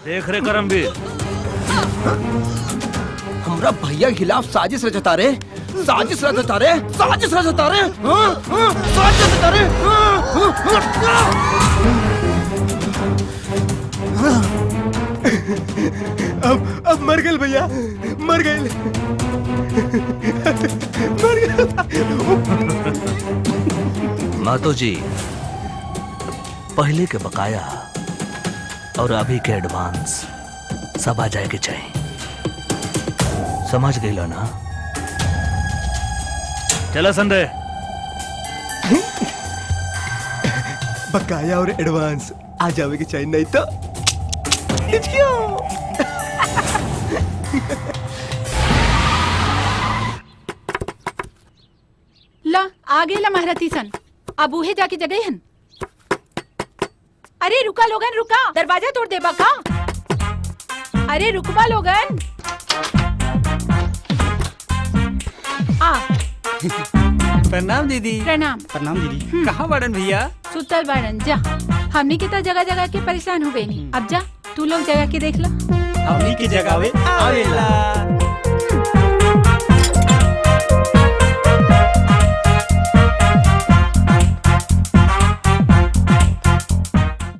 देख रे करमवीर, हमरा भैया के खिलाफ साजिश रचता रे, साजिश रचता रे, साजिश रचता रे, साजिश रचता रे। अब मर गए भैया, मर गए, मर गए। मातो जी, पहले के बकाया और अभी के एडवांस सब आ जाए के चाहिए, समझ गई ना? चला संडे। बकाया और एडवांस आ जावे के चाहिए, नहीं तो ला आ गेला महारथी सन, अब उहे जाके जगह हन। अरे रुका लोगन, रुका, दरवाजा तोड़ देबा का? अरे रुकवा लोगन। आ प्रणाम दीदी। प्रणाम। प्रणाम दीदी। कहाँ बड़न भैया? सुतल बाड़न, जा। हमनी के तो जगह जगह के परेशान हो गए नहीं, अब जा तू लोग जगह के देख ला। हमनी के जगावे आवेला।